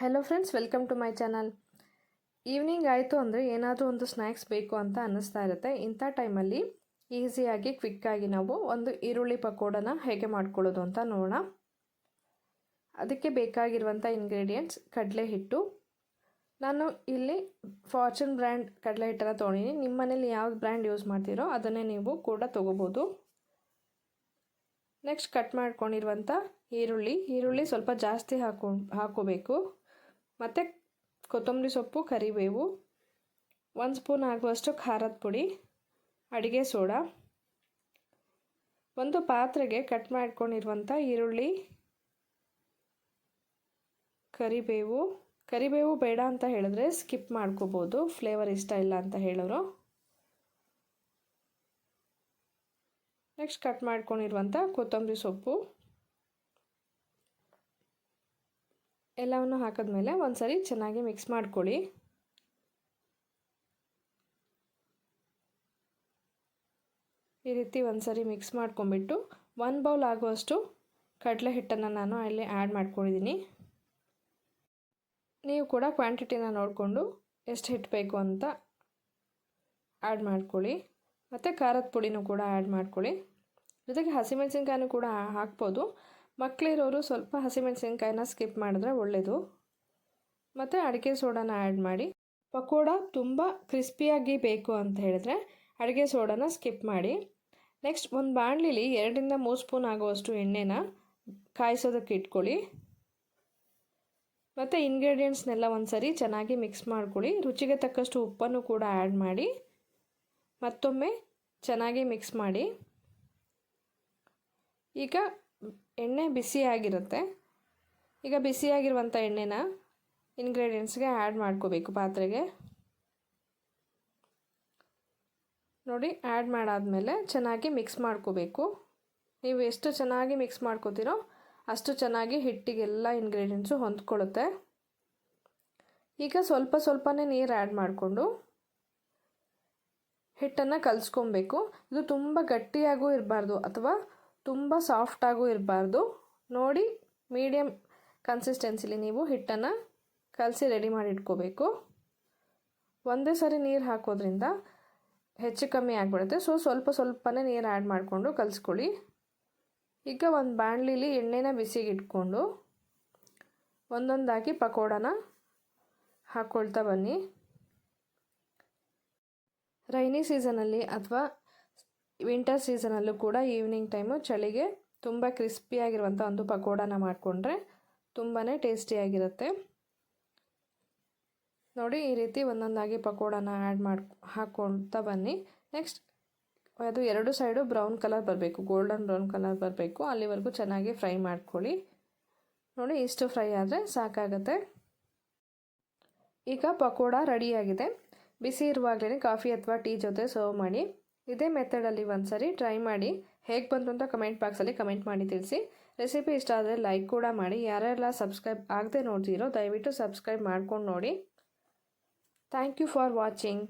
Hello friends, welcome to my channel. Evening ಆಯಿತು ಅಂದರೆ ಏನಾದರೂ ಒಂದು ಸ್ನ್ಯಾಕ್ಸ್ ಬೇಕು ಅಂತ ಅನ್ನಿಸ್ತಾ ಇರುತ್ತೆ. ಇಂಥ ಟೈಮಲ್ಲಿ ಈಸಿಯಾಗಿ ಕ್ವಿಕ್ಕಾಗಿ ನಾವು ಒಂದು ಈರುಳ್ಳಿ ಪಕೋಡನ ಹೇಗೆ ಮಾಡ್ಕೊಳ್ಳೋದು ಅಂತ ನೋಡೋಣ. ಅದಕ್ಕೆ ಬೇಕಾಗಿರುವಂಥ ಇಂಗ್ರೀಡಿಯೆಂಟ್ಸ್: ಕಡಲೆ ಹಿಟ್ಟು. ನಾನು ಇಲ್ಲಿ ಫಾರ್ಚೂನ್ ಬ್ರ್ಯಾಂಡ್ ಕಡಲೆ ಹಿಟ್ಟನ್ನು ತೊಗೊಂಡಿನಿ. ನಿಮ್ಮ ಮನೇಲಿ ಯಾವ ಬ್ರ್ಯಾಂಡ್ ಯೂಸ್ ಮಾಡ್ತೀರೋ ಅದನ್ನೇ ನೀವು ಕೂಡ ತೊಗೋಬೋದು. ನೆಕ್ಸ್ಟ್ ಕಟ್ ಮಾಡ್ಕೊಂಡಿರುವಂಥ ಈರುಳ್ಳಿ ಸ್ವಲ್ಪ ಜಾಸ್ತಿ ಹಾಕೋಬೇಕು. ಮತ್ತು ಕೊತ್ತಂಬರಿ ಸೊಪ್ಪು, ಕರಿಬೇವು, 1 ಸ್ಪೂನ್ ಆಗುವಷ್ಟು ಖಾರದ ಪುಡಿ, ಅಡುಗೆ ಸೋಡಾ. ಒಂದು ಪಾತ್ರೆಗೆ ಕಟ್ ಮಾಡ್ಕೊಂಡಿರುವಂಥ ಈರುಳ್ಳಿ, ಕರಿಬೇವು ಬೇಡ ಅಂತ ಹೇಳಿದ್ರೆ ಸ್ಕಿಪ್ ಮಾಡ್ಕೋಬೋದು, ಫ್ಲೇವರ್ ಇಷ್ಟ ಇಲ್ಲ ಅಂತ ಹೇಳೋರು. ನೆಕ್ಸ್ಟ್ ಕಟ್ ಮಾಡ್ಕೊಂಡಿರುವಂಥ ಕೊತ್ತಂಬರಿ ಸೊಪ್ಪು ಎಲ್ಲವನ್ನು ಹಾಕಿದ್ಮೇಲೆ ಒಂದ್ಸರಿ ಚೆನ್ನಾಗಿ ಮಿಕ್ಸ್ ಮಾಡ್ಕೊಳ್ಳಿ. ಈ ರೀತಿ ಒಂದ್ಸರಿ ಮಿಕ್ಸ್ ಮಾಡ್ಕೊಂಡ್ಬಿಟ್ಟು 1 ಬೌಲ್ ಆಗುವಷ್ಟು ಕಡಲೆ ಹಿಟ್ಟನ್ನು ನಾನು ಅಲ್ಲಿ ಆ್ಯಡ್ ಮಾಡ್ಕೊಂಡಿದ್ದೀನಿ. ನೀವು ಕೂಡ ಕ್ವಾಂಟಿಟಿನ ನೋಡಿಕೊಂಡು ಎಷ್ಟು ಹಿಟ್ಟು ಬೇಕು ಅಂತ ಆ್ಯಡ್ ಮಾಡ್ಕೊಳ್ಳಿ. ಮತ್ತು ಖಾರದ ಪುಡಿನೂ ಕೂಡ ಆ್ಯಡ್ ಮಾಡ್ಕೊಳ್ಳಿ. ಜೊತೆಗೆ ಹಸಿಮೆಣಸಿನ್ಕಾಯಿನೂ ಕೂಡ ಹಾಕ್ಬೋದು. ಮಕ್ಕಳಿರೋರು ಸ್ವಲ್ಪ ಹಸಿಮೆಣಸಿನ್ಕಾಯಿನ ಸ್ಕಿಪ್ ಮಾಡಿದ್ರೆ ಒಳ್ಳೆಯದು. ಮತ್ತು ಅಡುಗೆ ಸೋಡಾನ ಆ್ಯಡ್ ಮಾಡಿ. ಪಕೋಡ ತುಂಬ ಕ್ರಿಸ್ಪಿಯಾಗಿ ಬೇಕು ಅಂತ ಹೇಳಿದ್ರೆ ಅಡುಗೆ ಸೋಡಾನ ಸ್ಕಿಪ್ ಮಾಡಿ. ನೆಕ್ಸ್ಟ್ ಒಂದು ಬಾಣಲಿಲಿ 2ರಿಂದ 3 ಸ್ಪೂನ್ ಆಗುವಷ್ಟು ಎಣ್ಣೆನ ಕಾಯಿಸೋದಕ್ಕೆ ಇಟ್ಕೊಳ್ಳಿ. ಮತ್ತು ಇಂಗ್ರೀಡಿಯೆಂಟ್ಸ್ನೆಲ್ಲ ಒಂದ್ಸರಿ ಚೆನ್ನಾಗಿ ಮಿಕ್ಸ್ ಮಾಡ್ಕೊಳ್ಳಿ. ರುಚಿಗೆ ತಕ್ಕಷ್ಟು ಉಪ್ಪನ್ನು ಕೂಡ ಆ್ಯಡ್ ಮಾಡಿ ಮತ್ತೊಮ್ಮೆ ಚೆನ್ನಾಗಿ ಮಿಕ್ಸ್ ಮಾಡಿ. ಈಗ ಎಣ್ಣೆ ಬಿಸಿಯಾಗಿರುತ್ತೆ. ಈಗ ಬಿಸಿಯಾಗಿರುವಂಥ ಎಣ್ಣೆನ ಇಂಗ್ರೀಡಿಯೆಂಟ್ಸ್ಗೆ ಆ್ಯಡ್ ಮಾಡ್ಕೋಬೇಕು ಪಾತ್ರೆಗೆ. ನೋಡಿ, ಆ್ಯಡ್ ಮಾಡಾದಮೇಲೆ ಚೆನ್ನಾಗಿ ಮಿಕ್ಸ್ ಮಾಡ್ಕೋಬೇಕು. ನೀವು ಎಷ್ಟು ಚೆನ್ನಾಗಿ ಮಿಕ್ಸ್ ಮಾಡ್ಕೋತೀರೋ ಅಷ್ಟು ಚೆನ್ನಾಗಿ ಹಿಟ್ಟಿಗೆಲ್ಲ ಇಂಗ್ರೀಡಿಯೆಂಟ್ಸು ಹೊಂದ್ಕೊಳ್ಳುತ್ತೆ. ಈಗ ಸ್ವಲ್ಪನೇ ನೀರು ಆ್ಯಡ್ ಮಾಡಿಕೊಂಡು ಹಿಟ್ಟನ್ನು ಕಲಿಸ್ಕೊಬೇಕು. ಇದು ತುಂಬ ಗಟ್ಟಿಯಾಗೂ ಇರಬಾರ್ದು ಅಥವಾ ತುಂಬ ಸಾಫ್ಟಾಗೂ ಇರಬಾರ್ದು. ನೋಡಿ, ಮೀಡಿಯಮ್ ಕನ್ಸಿಸ್ಟೆನ್ಸಿಲಿ ನೀವು ಹಿಟ್ಟನ್ನು ಕಲಸಿ ರೆಡಿ ಮಾಡಿ ಇಟ್ಕೋಬೇಕು. ಒಂದೇ ಸರಿ ನೀರು ಹಾಕೋದ್ರಿಂದ ಹೆಚ್ಚು ಕಮ್ಮಿ ಆಗಿಬಿಡುತ್ತೆ. ಸ್ವಲ್ಪನೇ ನೀರು ಆ್ಯಡ್ ಮಾಡಿಕೊಂಡು ಕಲಿಸ್ಕೊಳ್ಳಿ. ಈಗ ಒಂದು ಬಾಣಲಿಲಿ ಎಣ್ಣೆನ ಬಿಸಿಗೆ ಇಟ್ಕೊಂಡು ಒಂದೊಂದಾಗಿ ಪಕೋಡನ ಹಾಕ್ಕೊಳ್ತಾ ಬನ್ನಿ. ರೈನಿ ಸೀಸನಲ್ಲಿ ಅಥವಾ ವಿಂಟರ್ ಸೀಸನಲ್ಲೂ ಕೂಡ ಈವ್ನಿಂಗ್ ಟೈಮು ಚಳಿಗೆ ತುಂಬ ಕ್ರಿಸ್ಪಿಯಾಗಿರುವಂಥ ಒಂದು ಪಕೋಡನ ಮಾಡಿಕೊಂಡ್ರೆ ತುಂಬಾ ಟೇಸ್ಟಿಯಾಗಿರುತ್ತೆ. ನೋಡಿ, ಈ ರೀತಿ ಒಂದೊಂದಾಗಿ ಪಕೋಡನ ಹಾಕ್ಕೊಳ್ತಾ ಬನ್ನಿ. ನೆಕ್ಸ್ಟ್ ಅದು 2 ಸೈಡು ಬ್ರೌನ್ ಕಲರ್ ಬರಬೇಕು, ಗೋಲ್ಡನ್ ಬ್ರೌನ್ ಕಲರ್ ಬರಬೇಕು. ಅಲ್ಲಿವರೆಗೂ ಚೆನ್ನಾಗಿ ಫ್ರೈ ಮಾಡ್ಕೊಳ್ಳಿ. ನೋಡಿ, ಇಷ್ಟು ಫ್ರೈ ಆದರೆ ಸಾಕಾಗುತ್ತೆ. ಈಗ ಪಕೋಡ ರೆಡಿಯಾಗಿದೆ. ಬಿಸಿ ಇರುವಾಗಲೇ ಕಾಫಿ ಅಥವಾ ಟೀ ಜೊತೆ ಸರ್ವ್ ಮಾಡಿ. ಇದೇ ಮೆಥಡಲ್ಲಿ ಒಂದ್ಸರಿ ಟ್ರೈ ಮಾಡಿ. ಹೇಗೆ ಬಂತು ಅಂತ ಕಮೆಂಟ್ ಬಾಕ್ಸಲ್ಲಿ ಕಮೆಂಟ್ ಮಾಡಿ ತಿಳಿಸಿ. ರೆಸಿಪಿ ಇಷ್ಟ ಆದರೆ ಲೈಕ್ ಕೂಡ ಮಾಡಿ. ಯಾರೆಲ್ಲ ಸಬ್ಸ್ಕ್ರೈಬ್ ಆಗದೆ ನೋಡ್ತೀರೋ ದಯವಿಟ್ಟು ಸಬ್ಸ್ಕ್ರೈಬ್ ಮಾಡ್ಕೊಂಡು ನೋಡಿ. Thank you for watching.